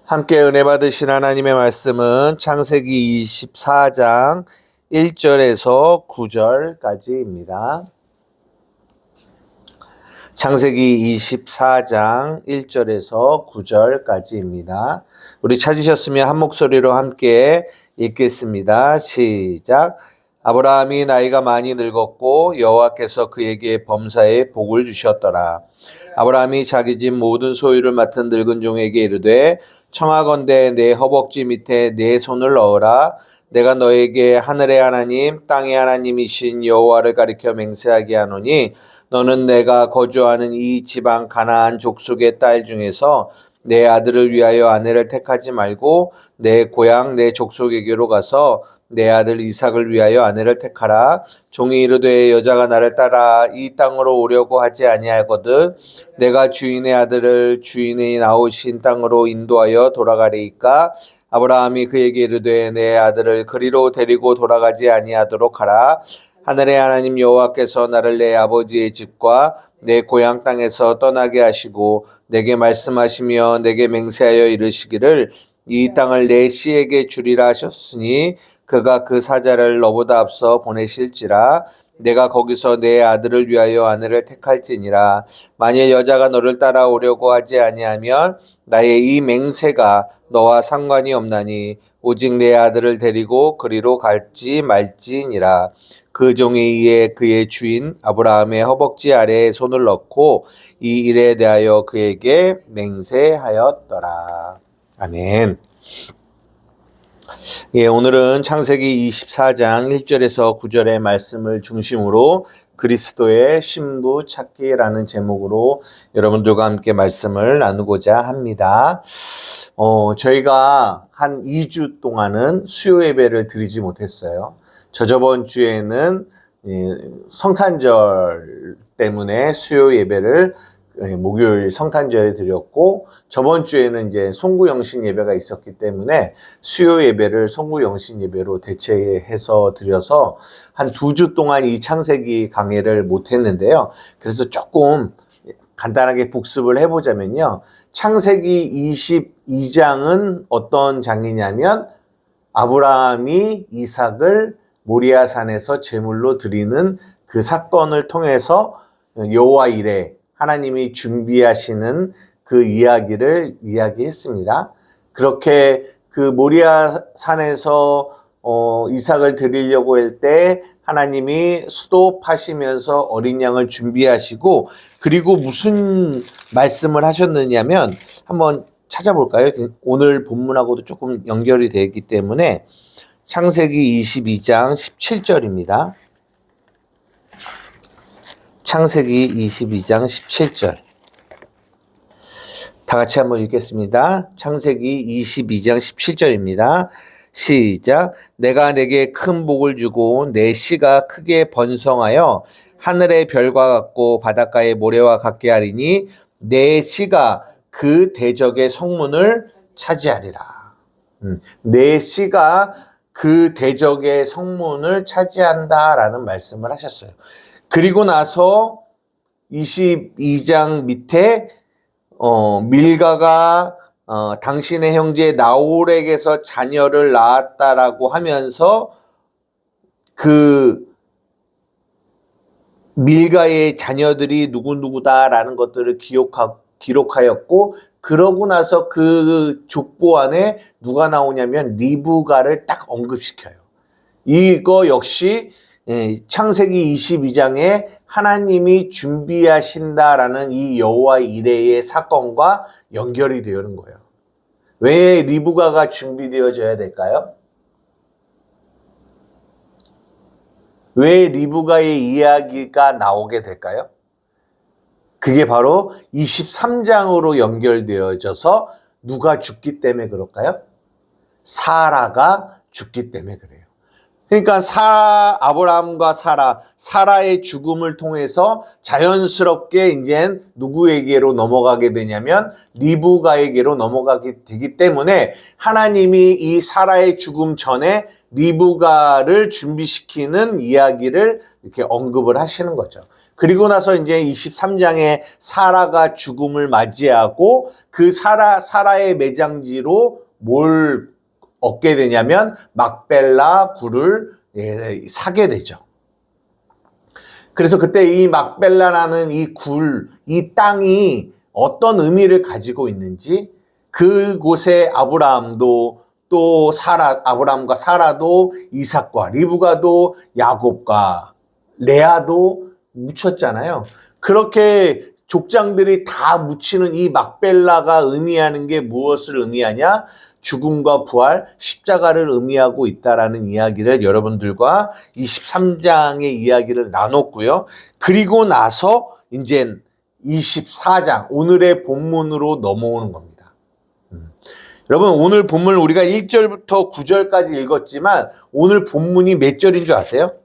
함께 은혜 받으신 하나님의 말씀은 창세기 24장 1절에서 9절까지입니다. 창세기 24장 1절에서 9절까지입니다. 우리 찾으셨으면 한 목소리로 함께 읽겠습니다. 시작. 아브라함이 나이가 많이 늙었고 여호와께서 그에게 범사에 복을 주셨더라. 아브라함이 자기 집 모든 소유를 맡은 늙은 종에게 이르되 청하건대 내 허벅지 밑에 내 손을 넣으라. 내가 너에게 하늘의 하나님 땅의 하나님이신 여호와를 가리켜 맹세하게 하노니 너는 내가 거주하는 이 지방 가나안 족속의 딸 중에서 내 아들을 위하여 아내를 택하지 말고 내 고향 내 족속에게로 가서 내 아들 이삭을 위하여 아내를 택하라. 종이 이르되 여자가 나를 따라 이 땅으로 오려고 하지 아니하거든 내가 주인의 아들을 주인이 나오신 땅으로 인도하여 돌아가리이까. 아브라함이 그에게 이르되 내 아들을 그리로 데리고 돌아가지 아니하도록 하라. 하늘의 하나님 여호와께서 나를 내 아버지의 집과 내 고향 땅에서 떠나게 하시고 내게 말씀하시며 내게 맹세하여 이르시기를 이 땅을 내 씨에게 주리라 하셨으니 그가 그 사자를 너보다 앞서 보내실지라. 내가 거기서 내 아들을 위하여 아내를 택할지니라. 만일 여자가 너를 따라오려고 하지 아니하면 나의 이 맹세가 너와 상관이 없나니 오직 내 아들을 데리고 그리로 갈지 말지니라. 그 종이 이에 그의 주인 아브라함의 허벅지 아래에 손을 넣고 이 일에 대하여 그에게 맹세하였더라. 아멘. 예, 오늘은 창세기 24장 1절에서 9절의 말씀을 중심으로 그리스도의 신부 찾기라는 제목으로 여러분들과 함께 말씀을 나누고자 합니다. 저희가 한 2주 동안은 수요 예배를 드리지 못했어요. 저번 주에는 성탄절 때문에 수요 예배를 목요일 성탄절에 드렸고 저번 주에는 이제 송구영신 예배가 있었기 때문에 수요 예배를 송구영신 예배로 대체해서 드려서 한 2주 동안 이 창세기 강해를 못 했는데요. 그래서 조금 간단하게 복습을 해보자면요. 창세기 22장은 어떤 장이냐면 아브라함이 이삭을 모리아산에서 제물로 드리는 그 사건을 통해서 여호와 이레 하나님이 준비하시는 그 이야기를 이야기했습니다. 그렇게 그 모리아산에서 이삭을 드리려고 할 때 하나님이 수도파시면서 어린 양을 준비하시고 그리고 무슨 말씀을 하셨느냐면 한번 찾아볼까요? 오늘 본문하고도 조금 연결이 되기 때문에 창세기 22장 17절입니다. 창세기 22장 17절. 다 같이 한번 읽겠습니다. 창세기 22장 17절입니다. 시작. 내가 내게 큰 복을 주고 내 씨가 크게 번성하여 하늘의 별과 같고 바닷가의 모래와 같게 하리니 내 씨가 그 대적의 성문을 차지하리라. 내 씨가 그 대적의 성문을 차지한다라는 말씀을 하셨어요. 그리고 나서 22장 밑에 밀가가 당신의 형제 나홀에게서 자녀를 낳았다라고 하면서 그 밀가의 자녀들이 누구누구다라는 것들을 기록하였고 그러고 나서 그 족보 안에 누가 나오냐면 리브가를 딱 언급시켜요. 이거 역시 창세기 22장에 하나님이 준비하신다라는 이 여호와 이레의 사건과 연결이 되는 거예요. 왜 리브가가 준비되어져야 될까요? 왜 리브가의 이야기가 나오게 될까요? 그게 바로 23장으로 연결되어져서 누가 죽기 때문에 그럴까요? 사라가 죽기 때문에 그래요. 그러니까 아브라함과 사라의 죽음을 통해서 자연스럽게 이제 누구에게로 넘어가게 되냐면 리브가에게로 넘어가게 되기 때문에 하나님이 이 사라의 죽음 전에 리브가를 준비시키는 이야기를 이렇게 언급을 하시는 거죠. 그리고 나서 이제 23장에 사라가 죽음을 맞이하고 그 사라의 매장지로 뭘 얻게 되냐면 막벨라 굴을 사게 되죠. 그래서 그때 이 막벨라라는 이 굴, 이 땅이 어떤 의미를 가지고 있는지 그곳에 아브라함도 또 아브라함과 사라도 이삭과 리브가도 야곱과 레아도 묻혔잖아요. 그렇게 족장들이 다 묻히는 이 막벨라가 의미하는 게 무엇을 의미하냐? 죽음과 부활, 십자가를 의미하고 있다라는 이야기를 여러분들과 23장의 이야기를 나눴고요. 그리고 나서 이제 24장, 오늘의 본문으로 넘어오는 겁니다. 여러분, 오늘 본문을 우리가 1절부터 9절까지 읽었지만 오늘 본문이 몇 절인 줄 아세요?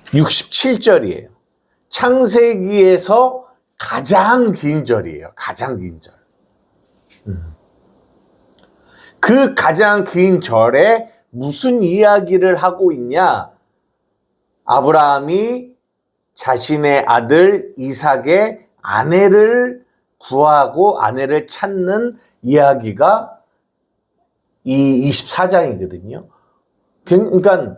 67절이에요. 창세기에서 가장 긴 절이에요. 가장 긴 절. 그 가장 긴 절에 무슨 이야기를 하고 있냐? 아브라함이 자신의 아들 이삭의 아내를 구하고 아내를 찾는 이야기가 이 24장이거든요. 그러니까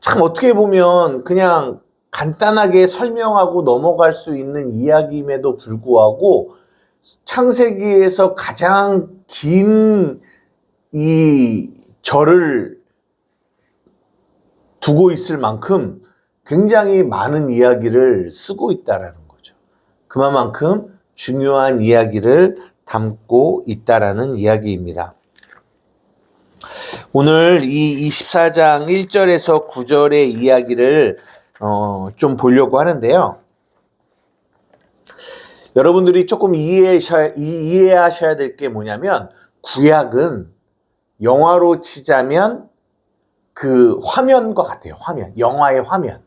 참 어떻게 보면 그냥 간단하게 설명하고 넘어갈 수 있는 이야기임에도 불구하고 창세기에서 가장 긴 이 절을 두고 있을 만큼 굉장히 많은 이야기를 쓰고 있다라는 거죠. 그만큼 중요한 이야기를 담고 있다라는 이야기입니다. 오늘 이 24장 1절에서 9절의 이야기를 좀 보려고 하는데요. 여러분들이 조금 이해하셔야 될 게 뭐냐면 구약은 영화로 치자면 그 화면과 같아요. 화면. 영화의 화면.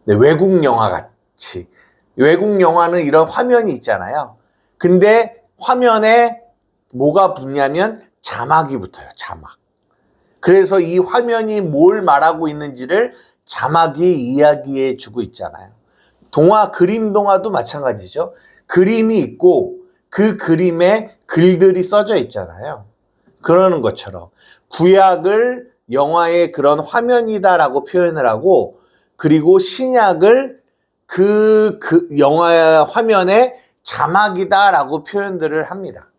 네, 외국 영화 같이. 외국 영화는 이런 화면이 있잖아요. 근데 화면에 뭐가 붙냐면 자막이 붙어요. 자막. 그래서 이 화면이 뭘 말하고 있는지를 자막이 이야기해 주고 있잖아요. 그림 동화도 마찬가지죠. 그림이 있고 그 그림에 글들이 써져 있잖아요. 그러는 것처럼 구약을 영화의 그런 화면이다라고 표현을 하고 그리고 신약을 그 영화의 화면에 자막이다라고 표현들을 합니다.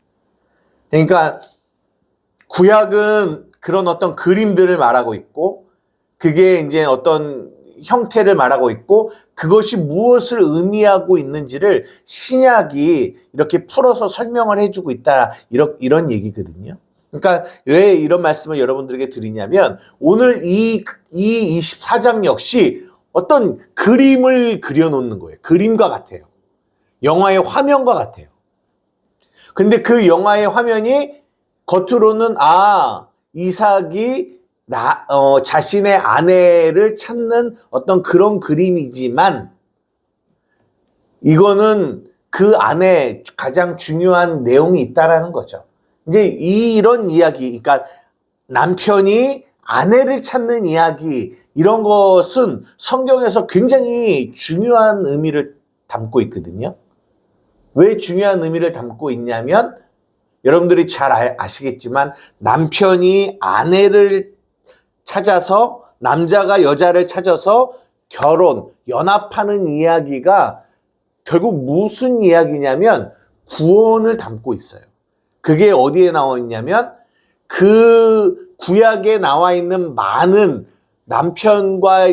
그러니까 구약은 그런 어떤 그림들을 말하고 있고 그게 이제 어떤 형태를 말하고 있고 그것이 무엇을 의미하고 있는지를 신약이 이렇게 풀어서 설명을 해주고 있다 이런 얘기거든요. 그러니까 왜 이런 말씀을 여러분들에게 드리냐면 오늘 이 24장 역시 어떤 그림을 그려놓는 거예요. 그림과 같아요. 영화의 화면과 같아요. 근데 그 영화의 화면이 겉으로는 이삭이 자신의 아내를 찾는 어떤 그런 그림이지만 이거는 그 안에 가장 중요한 내용이 있다라는 거죠. 이제 이런 이야기, 그러니까 남편이 아내를 찾는 이야기 이런 것은 성경에서 굉장히 중요한 의미를 담고 있거든요. 왜 중요한 의미를 담고 있냐면 여러분들이 잘 아시겠지만 남편이 아내를 찾아서 남자가 여자를 찾아서 연합하는 이야기가 결국 무슨 이야기냐면 구원을 담고 있어요. 그게 어디에 나와 있냐면 그 구약에 나와 있는 많은 남편과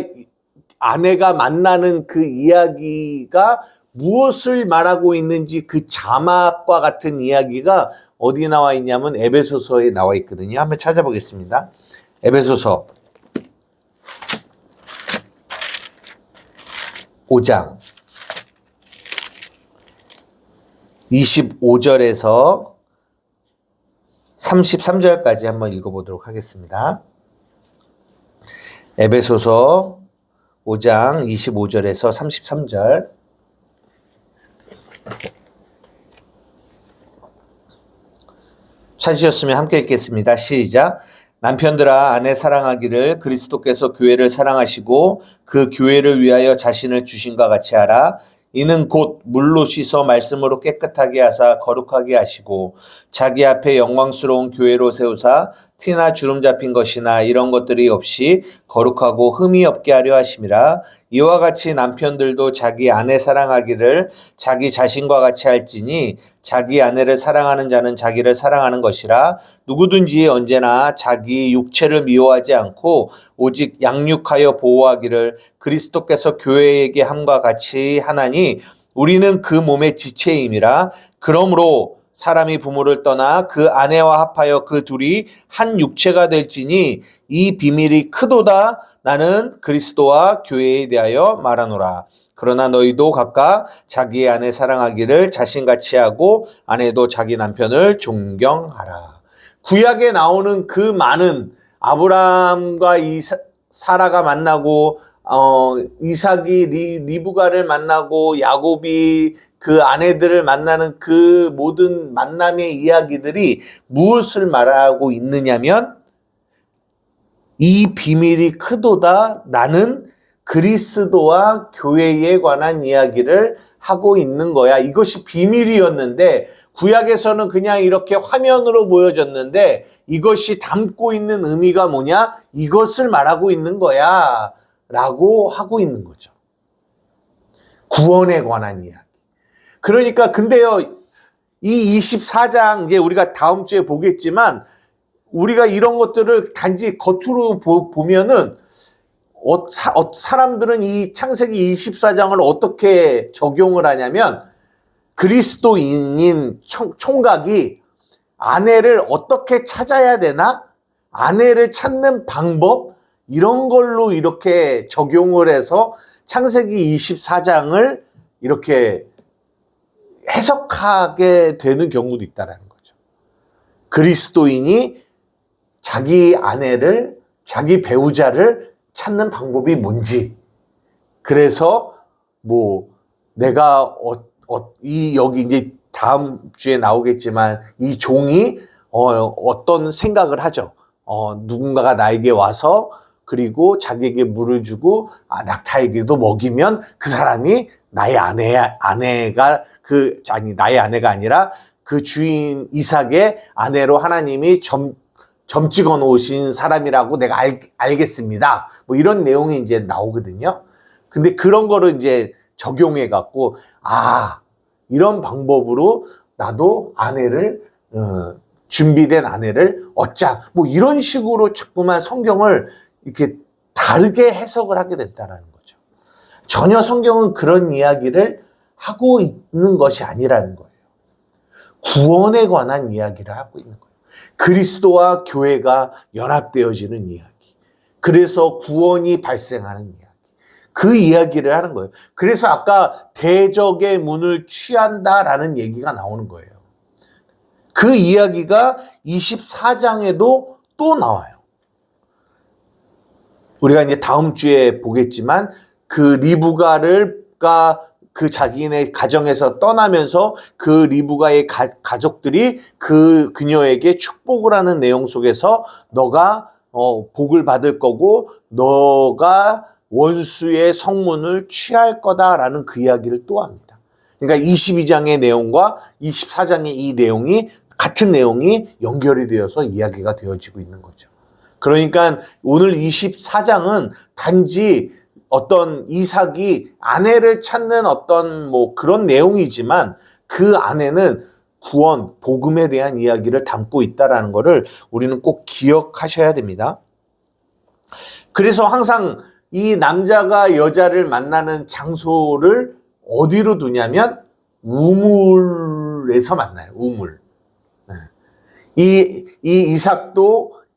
아내가 만나는 그 이야기가 무엇을 말하고 있는지 그 자막과 같은 이야기가 어디에 나와 있냐면 에베소서에 나와 있거든요. 한번 찾아보겠습니다. 에베소서 5장 25절에서 33절까지 한번 읽어보도록 하겠습니다. 에베소서 5장 25절에서 33절 찾으셨으면 함께 읽겠습니다. 시작. 남편들아 아내 사랑하기를 그리스도께서 교회를 사랑하시고 그 교회를 위하여 자신을 주신과 같이 하라. 이는 곧 물로 씻어 말씀으로 깨끗하게 하사 거룩하게 하시고 자기 앞에 영광스러운 교회로 세우사 티나 주름 잡힌 것이나 이런 것들이 없이 거룩하고 흠이 없게 하려 하심이라. 이와 같이 남편들도 자기 아내 사랑하기를 자기 자신과 같이 할지니 자기 아내를 사랑하는 자는 자기를 사랑하는 것이라. 누구든지 언제나 자기 육체를 미워하지 않고 오직 양육하여 보호하기를 그리스도께서 교회에게 함과 같이 하나니 우리는 그 몸의 지체임이라. 그러므로 사람이 부모를 떠나 그 아내와 합하여 그 둘이 한 육체가 될지니 이 비밀이 크도다. 나는 그리스도와 교회에 대하여 말하노라. 그러나 너희도 각각 자기의 아내 사랑하기를 자신같이 하고 아내도 자기 남편을 존경하라. 구약에 나오는 그 많은 아브라함과 사라가 만나고 이삭이 리브가를 만나고 야곱이 그 아내들을 만나는 그 모든 만남의 이야기들이 무엇을 말하고 있느냐면 이 비밀이 크도다. 나는 그리스도와 교회에 관한 이야기를 하고 있는 거야. 이것이 비밀이었는데 구약에서는 그냥 이렇게 화면으로 보여졌는데 이것이 담고 있는 의미가 뭐냐? 이것을 말하고 있는 거야 라고 하고 있는 거죠. 구원에 관한 이야기. 그러니까 근데요, 이 24장 이제 우리가 다음 주에 보겠지만 우리가 이런 것들을 단지 겉으로 보면은 사람들은 이 창세기 24장을 어떻게 적용을 하냐면 그리스도인인 총각이 아내를 어떻게 찾아야 되나? 아내를 찾는 방법? 이런 걸로 이렇게 적용을 해서 창세기 24장을 이렇게 해석하게 되는 경우도 있다는 거죠. 그리스도인이 자기 아내를, 자기 배우자를 찾는 방법이 뭔지. 그래서 내가 여기 이제 다음 주에 나오겠지만 이 종이 어떤 생각을 하죠. 누군가가 나에게 와서 그리고 자기에게 물을 주고 낙타에게도 먹이면 그 사람이 나의 아내가 나의 아내가 아니라 그 주인 이삭의 아내로 하나님이 점 찍어 놓으신 사람이라고 내가 알겠습니다. 이런 내용이 이제 나오거든요. 근데 그런 거를 이제 적용해 갖고 이런 방법으로 나도 아내를 준비된 아내를 얻자. 이런 식으로 자꾸만 성경을 이렇게 다르게 해석을 하게 됐다라는 거죠. 전혀 성경은 그런 이야기를 하고 있는 것이 아니라는 거예요. 구원에 관한 이야기를 하고 있는 거예요. 그리스도와 교회가 연합되어지는 이야기. 그래서 구원이 발생하는 이야기. 그 이야기를 하는 거예요. 그래서 아까 대적의 문을 취한다라는 얘기가 나오는 거예요. 그 이야기가 24장에도 또 나와요. 우리가 이제 다음 주에 보겠지만 그 리브가가 그 자기네 가정에서 떠나면서 그 리브가의 가족들이 그녀에게 축복을 하는 내용 속에서 너가 복을 받을 거고 너가 원수의 성문을 취할 거다라는 그 이야기를 또 합니다. 그러니까 22장의 내용과 24장의 이 내용이 같은 내용이 연결이 되어서 이야기가 되어지고 있는 거죠. 그러니까 오늘 24장은 단지 어떤 이삭이 아내를 찾는 어떤 그런 내용이지만 그 안에는 구원, 복음에 대한 이야기를 담고 있다라는 것을 우리는 꼭 기억하셔야 됩니다. 그래서 항상 이 남자가 여자를 만나는 장소를 어디로 두냐면 우물에서 만나요. 우물. 이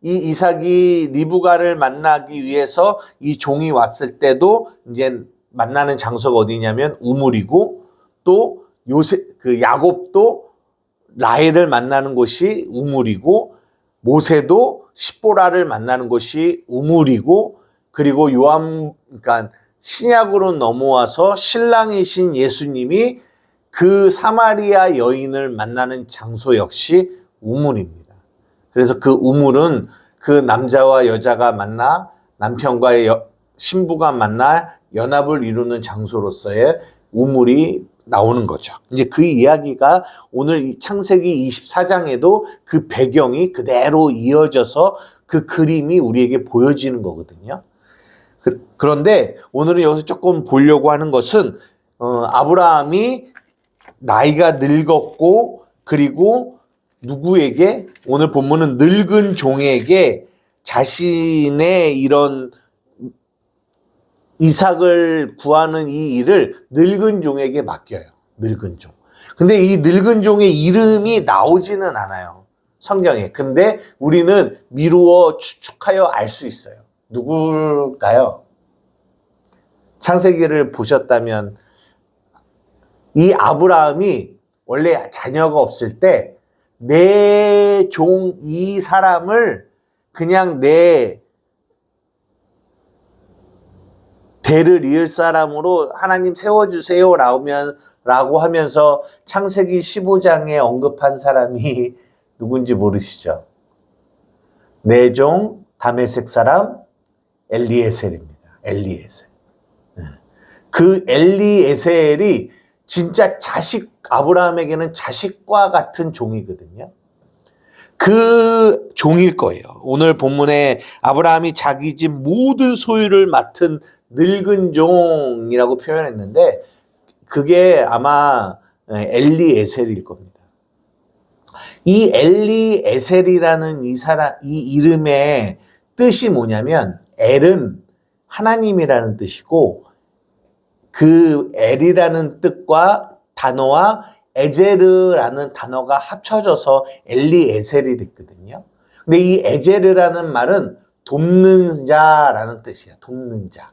이삭이 리브가를 만나기 위해서 이 종이 왔을 때도 이제 만나는 장소가 어디냐면 우물이고 또 야곱도 라헬을 만나는 곳이 우물이고 모세도 십보라를 만나는 곳이 우물이고 그리고 그러니까 신약으로 넘어와서 신랑이신 예수님이 그 사마리아 여인을 만나는 장소 역시 우물입니다. 그래서 그 우물은 그 남자와 여자가 만나 남편과 신부가 만나 연합을 이루는 장소로서의 우물이 나오는 거죠. 이제 그 이야기가 오늘 이 창세기 24장에도 그 배경이 그대로 이어져서 그 그림이 우리에게 보여지는 거거든요. 그런데 오늘은 여기서 조금 보려고 하는 것은 아브라함이 나이가 늙었고 그리고 누구에게 오늘 본문은 늙은 종에게 자신의 이런 이삭을 구하는 이 일을 늙은 종에게 맡겨요. 늙은 종. 근데 이 늙은 종의 이름이 나오지는 않아요. 성경에. 근데 우리는 미루어 추측하여 알 수 있어요. 누굴까요? 창세기를 보셨다면 이 아브라함이 원래 자녀가 없을 때 내 종 이 사람을 그냥 내 대를 이을 사람으로 하나님 세워주세요 라고 하면서 창세기 15장에 언급한 사람이 누군지 모르시죠? 내 종 다메섹 사람 엘리에셀입니다. 엘리에셀. 그 엘리에셀이 진짜 아브라함에게는 자식과 같은 종이거든요. 그 종일 거예요. 오늘 본문에 아브라함이 자기 집 모든 소유를 맡은 늙은 종이라고 표현했는데 그게 아마 엘리에셀일 겁니다. 이 엘리에셀이라는 이 이름의 뜻이 뭐냐면 엘은 하나님이라는 뜻이고 그 엘이라는 뜻과 단어와 에제르라는 단어가 합쳐져서 엘리에셀이 됐거든요. 근데 이 에제르라는 말은 돕는 자라는 뜻이에요. 돕는 자.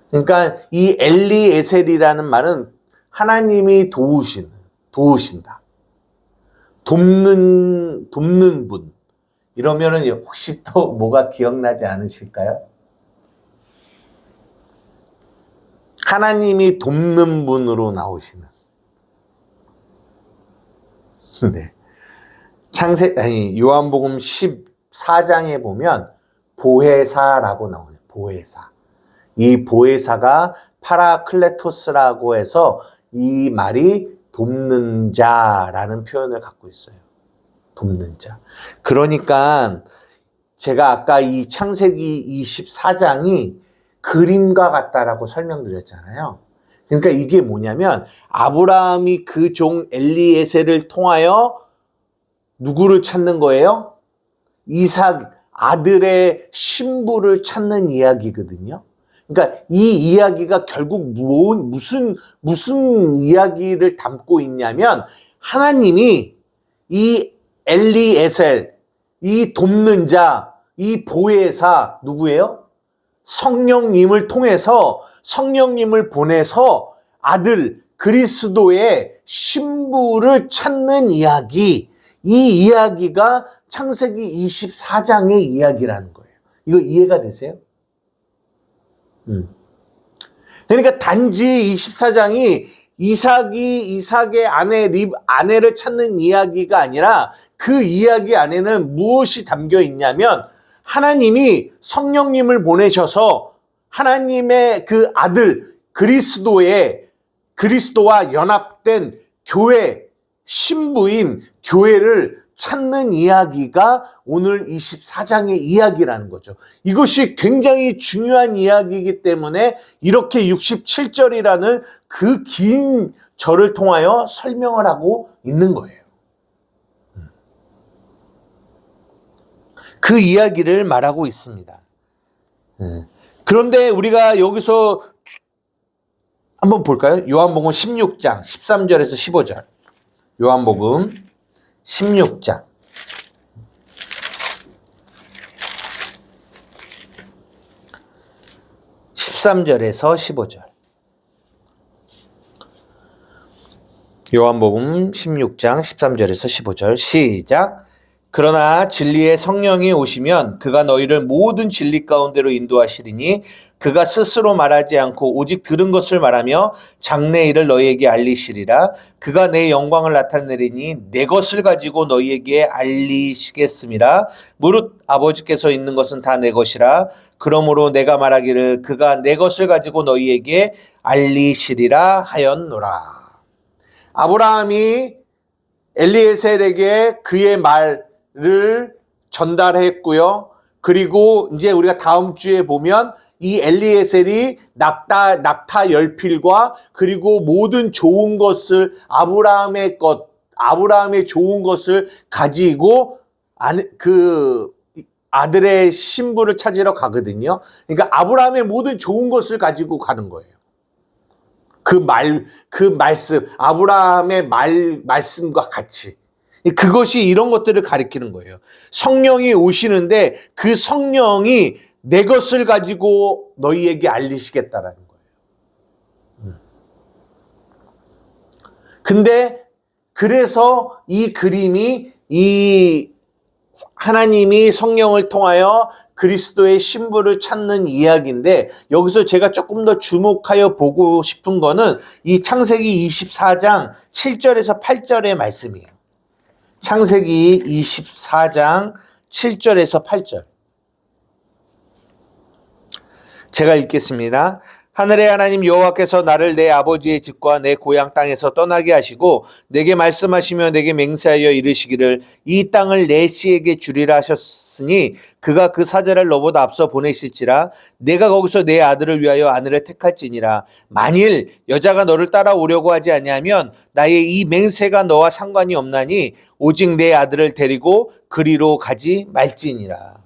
그러니까 이 엘리에셀이라는 말은 하나님이 도우신다. 돕는 분. 이러면은 혹시 또 뭐가 기억나지 않으실까요? 하나님이 돕는 분으로 나오시는. 네. 요한복음 14장에 보면 보혜사라고 나와요. 보혜사. 이 보혜사가 파라클레토스라고 해서 이 말이 돕는 자라는 표현을 갖고 있어요. 돕는 자. 그러니까 제가 아까 이 창세기 24장이 그림과 같다라고 설명드렸잖아요. 그러니까 이게 뭐냐면 아브라함이 그 종 엘리에셀을 통하여 누구를 찾는 거예요? 이삭 아들의 신부를 찾는 이야기거든요. 그러니까 이 이야기가 결국 무슨 이야기를 담고 있냐면 하나님이 이 엘리에셀, 이 돕는 자, 이 보혜사 누구예요? 성령님을 통해서 성령님을 보내서 아들 그리스도의 신부를 찾는 이야기, 이 이야기가 창세기 24장의 이야기라는 거예요. 이거 이해가 되세요? 그러니까 단지 24장이 이삭의 아내를 찾는 이야기가 아니라 그 이야기 안에는 무엇이 담겨 있냐면 하나님이 성령님을 보내셔서 하나님의 그 아들 그리스도와 연합된 교회 신부인 교회를 찾는 이야기가 오늘 24장의 이야기라는 거죠. 이것이 굉장히 중요한 이야기이기 때문에 이렇게 67절이라는 그 긴 절을 통하여 설명을 하고 있는 거예요. 그 이야기를 말하고 있습니다. 그런데 우리가 여기서 한번 볼까요? 요한복음 16장 13절에서 15절. 요한복음 16장 13절에서 15절. 요한복음 16장 13절에서 15절 시작. 그러나 진리의 성령이 오시면 그가 너희를 모든 진리 가운데로 인도하시리니 그가 스스로 말하지 않고 오직 들은 것을 말하며 장래 일을 너희에게 알리시리라. 그가 내 영광을 나타내리니 내 것을 가지고 너희에게 알리시겠음이라. 무릇 아버지께서 있는 것은 다 내 것이라. 그러므로 내가 말하기를 그가 내 것을 가지고 너희에게 알리시리라 하였노라. 아브라함이 엘리에셀에게 그의 말을 전달했고요. 그리고 이제 우리가 다음 주에 보면 이 엘리에셀이 낙타 10필과 그리고 모든 좋은 것을 아브라함의 좋은 것을 가지고 그 아들의 신부를 찾으러 가거든요. 그러니까 아브라함의 모든 좋은 것을 가지고 가는 거예요. 그 말씀, 아브라함의 말씀과 같이. 그것이 이런 것들을 가리키는 거예요. 성령이 오시는데 그 성령이 내 것을 가지고 너희에게 알리시겠다라는 거예요. 근데 그래서 이 그림이 하나님이 성령을 통하여 그리스도의 신부를 찾는 이야기인데 여기서 제가 조금 더 주목하여 보고 싶은 거는 이 창세기 24장 7절에서 8절의 말씀이에요. 창세기 24장 7절에서 8절. 제가 읽겠습니다. 하늘의 하나님 여호와께서 나를 내 아버지의 집과 내 고향 땅에서 떠나게 하시고 내게 말씀하시며 내게 맹세하여 이르시기를 이 땅을 내 씨에게 주리라 하셨으니 그가 그 사자를 너보다 앞서 보내실지라. 내가 거기서 내 아들을 위하여 아내를 택할지니라. 만일 여자가 너를 따라오려고 하지 아니하면 나의 이 맹세가 너와 상관이 없나니 오직 내 아들을 데리고 그리로 가지 말지니라.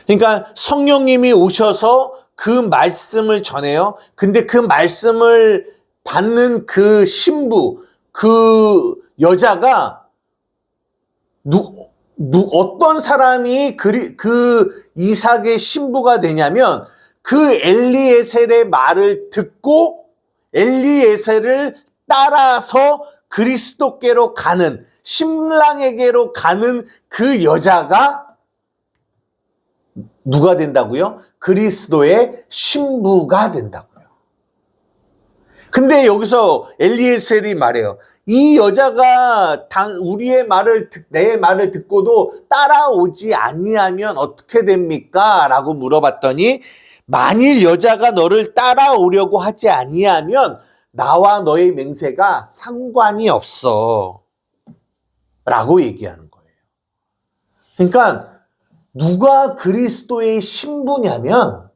그러니까 성령님이 오셔서 그 말씀을 전해요. 근데 그 말씀을 받는 그 신부, 그 여자가 어떤 사람이 그 이삭의 신부가 되냐면 그 엘리에셀의 말을 듣고 엘리에셀을 따라서 그리스도께로 가는, 신랑에게로 가는 그 여자가 누가 된다고요? 그리스도의 신부가 된다고요. 근데 여기서 엘리에셀이 말해요. 이 여자가 내 말을 듣고도 따라오지 아니하면 어떻게 됩니까? 라고 물어봤더니 만일 여자가 너를 따라오려고 하지 아니하면 나와 너의 맹세가 상관이 없어. 라고 얘기하는 거예요. 그러니까 누가 그리스도의 신부냐면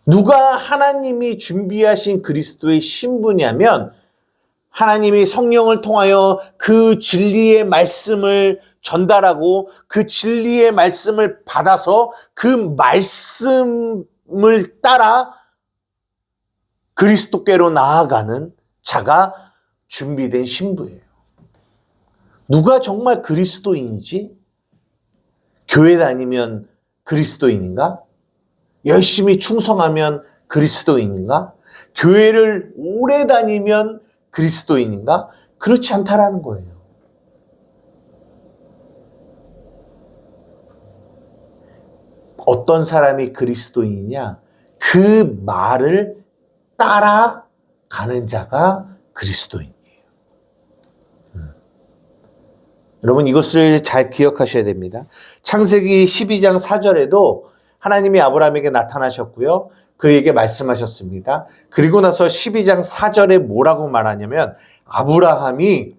누가 하나님이 준비하신 그리스도의 신부냐면 하나님이 성령을 통하여 그 진리의 말씀을 전달하고 그 진리의 말씀을 받아서 그 말씀을 따라 그리스도께로 나아가는 자가 준비된 신부예요. 누가 정말 그리스도인이지? 교회 다니면 그리스도인인가? 열심히 충성하면 그리스도인인가? 교회를 오래 다니면 그리스도인인가? 그렇지 않다라는 거예요. 어떤 사람이 그리스도인이냐? 그 말을 따라가는 자가 그리스도인이에요. 여러분 이것을 잘 기억하셔야 됩니다. 창세기 12장 4절에도 하나님이 아브라함에게 나타나셨고요. 그에게 말씀하셨습니다. 그리고 나서 12장 4절에 뭐라고 말하냐면 아브라함이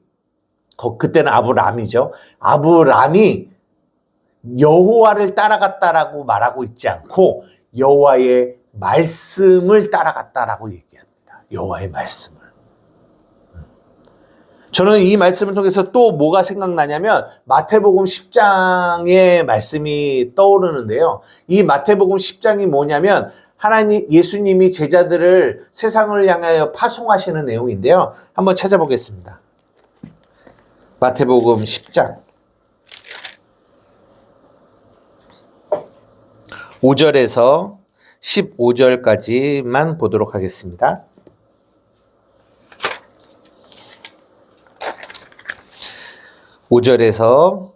그때는 아브람이죠. 아브람이 여호와를 따라갔다라고 말하고 있지 않고 여호와의 말씀을 따라갔다라고 얘기합니다. 여호와의 말씀을. 저는 이 말씀을 통해서 또 뭐가 생각나냐면 마태복음 10장의 말씀이 떠오르는데요. 이 마태복음 10장이 뭐냐면 예수님이 제자들을 세상을 향하여 파송하시는 내용인데요. 한번 찾아보겠습니다. 마태복음 10장 5절에서 15절까지만 보도록 하겠습니다. 5절에서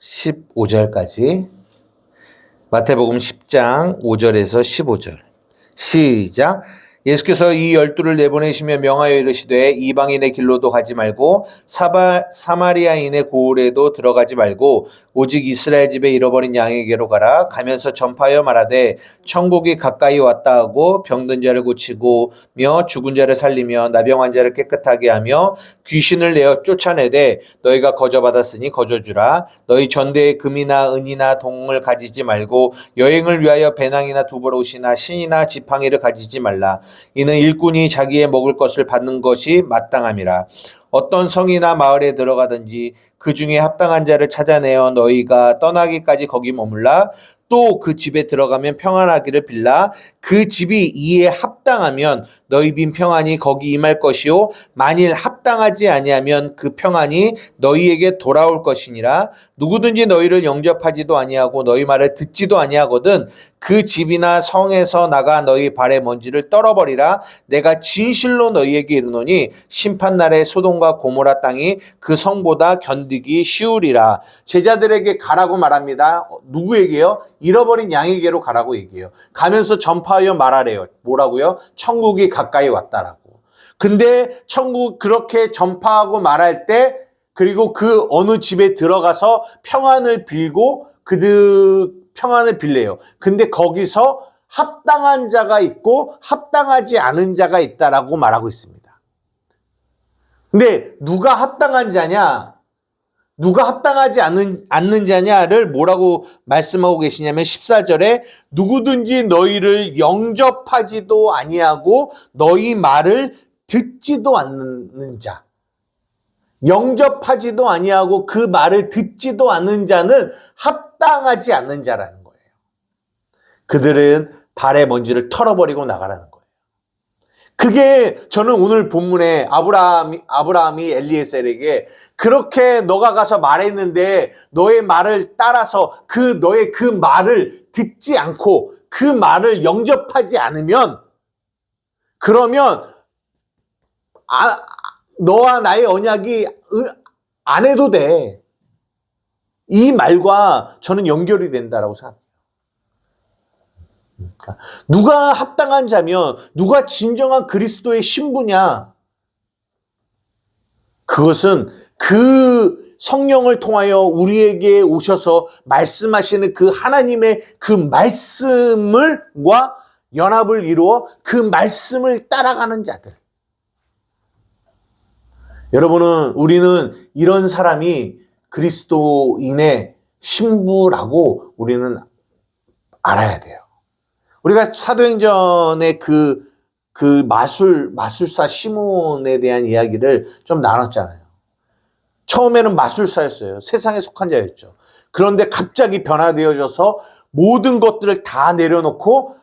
15절까지 마태복음 10장 5절에서 15절 시작. 예수께서 이 12를 내보내시며 명하여 이르시되 이방인의 길로도 가지 말고 사마리아인의 고을에도 들어가지 말고 오직 이스라엘 집에 잃어버린 양에게로 가라. 가면서 전파하여 말하되 천국이 가까이 왔다 하고 병든 자를 고치고며 죽은 자를 살리며 나병 환자를 깨끗하게 하며 귀신을 내어 쫓아내되 너희가 거저받았으니 거저주라. 너희 전대에 금이나 은이나 동을 가지지 말고 여행을 위하여 배낭이나 두보롯이나 신이나 지팡이를 가지지 말라. 이는 일꾼이 자기의 먹을 것을 받는 것이 마땅함이라. 어떤 성이나 마을에 들어가든지 그 중에 합당한 자를 찾아내어 너희가 떠나기까지 거기 머물라. 또 그 집에 들어가면 평안하기를 빌라. 그 집이 이에 합당하면 너희 빈 평안이 거기 임할 것이요 만일 합당하지 아니하면 그 평안이 너희에게 돌아올 것이니라. 누구든지 너희를 영접하지도 아니하고 너희 말을 듣지도 아니하거든 그 집이나 성에서 나가 너희 발의 먼지를 떨어버리라. 내가 진실로 너희에게 이르노니 심판날에 소돔과 고모라 땅이 그 성보다 견디기 쉬우리라. 제자들에게 가라고 말합니다. 누구에게요? 잃어버린 양에게로 가라고 얘기해요. 가면서 전파하여 말하래요. 뭐라고요? 천국이 가까이 왔다라고. 근데 천국 그렇게 전파하고 말할 때 그리고 그 어느 집에 들어가서 평안을 빌고 그들 평안을 빌래요. 근데 거기서 합당한 자가 있고 합당하지 않은 자가 있다라고 말하고 있습니다. 근데 누가 합당한 자냐? 누가 합당하지 않는 자냐를 뭐라고 말씀하고 계시냐면 14절에 누구든지 너희를 영접하지도 아니하고 너희 말을 듣지도 않는 자. 영접하지도 아니하고 그 말을 듣지도 않는 자는 합당하지 않는 자라는 거예요. 그들은 발의 먼지를 털어버리고 나가라는 거예요. 그게 저는 오늘 본문에 아브라함이 엘리에셀에게 그렇게 너가 가서 말했는데 너의 말을 따라서 너의 그 말을 듣지 않고 그 말을 영접하지 않으면 그러면 너와 나의 언약이 안 해도 돼. 이 말과 저는 연결이 된다라고 생각해요. 누가 합당한 자면 누가 진정한 그리스도의 신부냐? 그것은 그 성령을 통하여 우리에게 오셔서 말씀하시는 그 하나님의 그 말씀과 연합을 이루어 그 말씀을 따라가는 자들. 우리는 이런 사람이 그리스도인의 신부라고 우리는 알아야 돼요. 우리가 사도행전의 그 마술사 시몬에 대한 이야기를 좀 나눴잖아요. 처음에는 마술사였어요. 세상에 속한 자였죠. 그런데 갑자기 변화되어져서 모든 것들을 다 내려놓고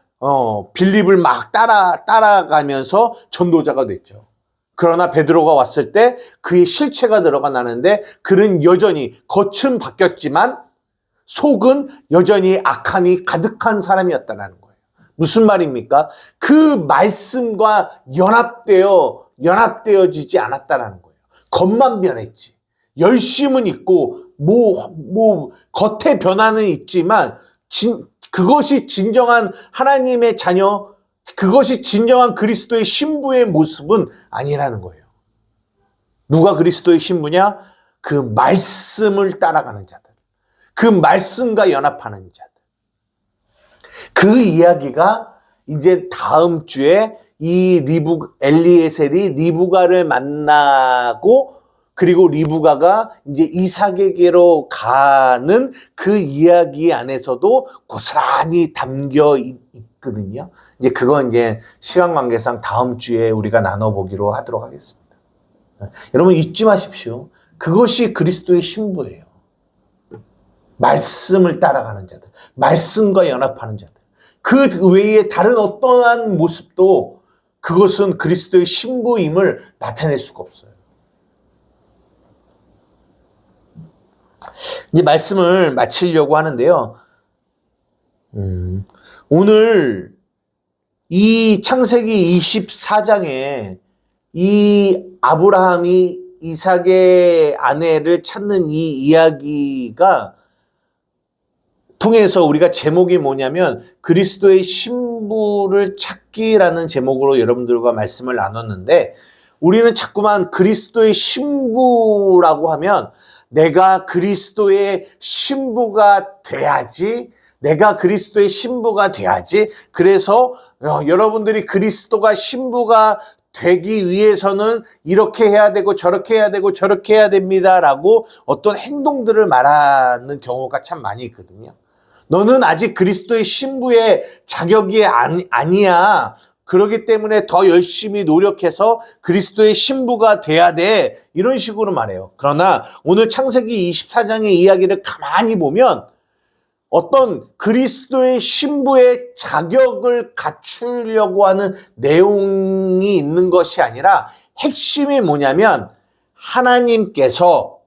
빌립을 막 따라가면서 전도자가 됐죠. 그러나 베드로가 왔을 때 그의 실체가 드러나는데 그는 여전히 겉은 바뀌었지만 속은 여전히 악함이 가득한 사람이었다는 거예요. 무슨 말입니까? 그 말씀과 연합되어지지 않았다는 거예요. 겉만 변했지. 열심은 있고 겉에 변화는 있지만 그것이 진정한 하나님의 자녀, 그것이 진정한 그리스도의 신부의 모습은 아니라는 거예요. 누가 그리스도의 신부냐? 그 말씀을 따라가는 자들. 그 말씀과 연합하는 자들. 그 이야기가 이제 다음 주에 이 엘리에셀이 리브가를 만나고 그리고 리브가가 이제 이삭에게로 가는 그 이야기 안에서도 고스란히 담겨 있거든요. 이제 그건 이제 시간 관계상 다음 주에 우리가 나눠보기로 하도록 하겠습니다. 여러분 잊지 마십시오. 그것이 그리스도의 신부예요. 말씀을 따라가는 자들, 말씀과 연합하는 자들. 그 외에 다른 어떠한 모습도 그것은 그리스도의 신부임을 나타낼 수가 없어요. 이제 말씀을 마치려고 하는데요. 오늘 이 창세기 24장에 이 아브라함이 이삭의 아내를 찾는 이 이야기가 통해서 우리가 제목이 뭐냐면 그리스도의 신부를 찾기라는 제목으로 여러분들과 말씀을 나눴는데, 우리는 자꾸만 그리스도의 신부라고 하면 내가 그리스도의 신부가 돼야지, 내가 그리스도의 신부가 돼야지, 그래서 여러분들이 그리스도가 신부가 되기 위해서는 이렇게 해야 되고 저렇게 해야 되고 저렇게 해야 됩니다라고 어떤 행동들을 말하는 경우가 참 많이 있거든요. 너는 아직 그리스도의 신부의 자격이 아니야. 그렇기 때문에 더 열심히 노력해서 그리스도의 신부가 돼야 돼. 이런 식으로 말해요. 그러나 오늘 창세기 24장의 이야기를 가만히 보면 어떤 그리스도의 신부의 자격을 갖추려고 하는 내용이 있는 것이 아니라 핵심이 뭐냐면 하나님께서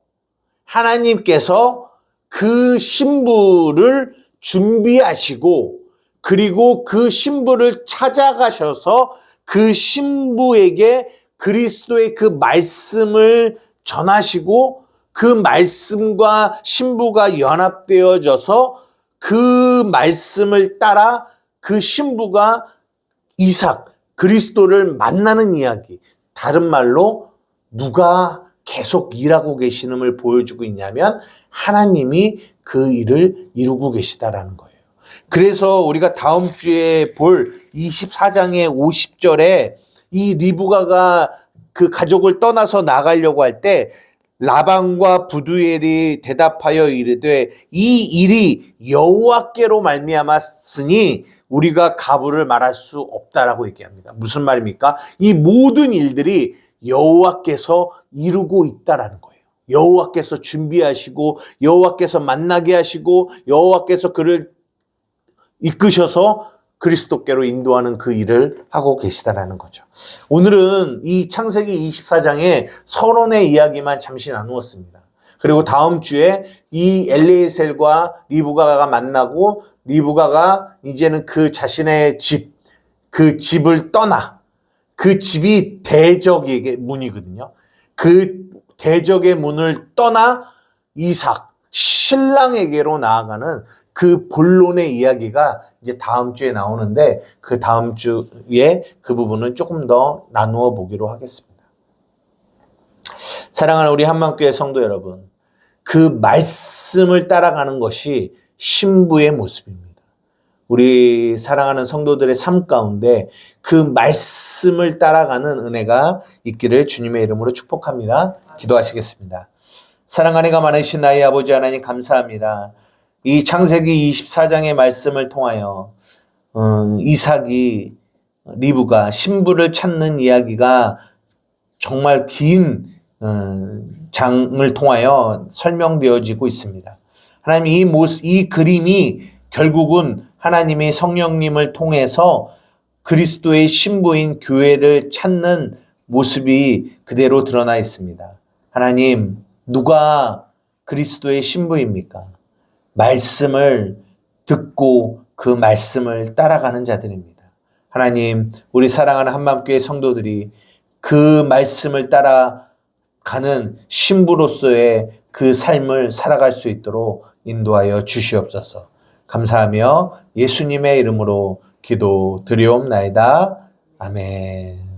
그 신부를 준비하시고 그리고 그 신부를 찾아가셔서 그 신부에게 그리스도의 그 말씀을 전하시고 그 말씀과 신부가 연합되어져서 그 말씀을 따라 그 신부가 이삭, 그리스도를 만나는 이야기. 다른 말로 누가 계속 일하고 계시는을 보여주고 있냐면 하나님이 그 일을 이루고 계시다라는 거예요. 그래서 우리가 다음 주에 볼 24장의 50절에 이 리브가가 그 가족을 떠나서 나가려고 할 때 라반과 부두엘이 대답하여 이르되 이 일이 여호와께로 말미암았으니 우리가 가부를 말할 수 없다라고 얘기합니다. 무슨 말입니까? 이 모든 일들이 여호와께서 이루고 있다라는 거예요. 여호와께서 준비하시고 여호와께서 만나게 하시고 여호와께서 그를 이끄셔서 그리스도께로 인도하는 그 일을 하고 계시다라는 거죠. 오늘은 이 창세기 24장의 서론의 이야기만 잠시 나누었습니다. 그리고 다음 주에 이 엘리에셀과 리브가가 만나고 리브가가 이제는 그 자신의 그 집을 떠나, 그 집이 대적의 문이거든요. 그 대적의 문을 떠나 이삭, 신랑에게로 나아가는 그 본론의 이야기가 이제 다음 주에 나오는데 그 다음 주에 그 부분은 조금 더 나누어 보기로 하겠습니다. 사랑하는 우리 한만교회 성도 여러분, 그 말씀을 따라가는 것이 신부의 모습입니다. 우리 사랑하는 성도들의 삶 가운데 그 말씀을 따라가는 은혜가 있기를 주님의 이름으로 축복합니다. 기도하시겠습니다. 사랑하는 이가 많으신 나의 아버지 하나님 감사합니다. 이 창세기 24장의 말씀을 통하여 이삭이 리브가 신부를 찾는 이야기가 정말 긴 장을 통하여 설명되어지고 있습니다. 하나님 이 그림이 결국은 하나님의 성령님을 통해서 그리스도의 신부인 교회를 찾는 모습이 그대로 드러나 있습니다. 하나님, 누가 그리스도의 신부입니까? 말씀을 듣고 그 말씀을 따라가는 자들입니다. 하나님, 우리 사랑하는 한마음교회 성도들이 그 말씀을 따라가는 신부로서의 그 삶을 살아갈 수 있도록 인도하여 주시옵소서. 감사하며 예수님의 이름으로 기도 드리옵나이다. 아멘.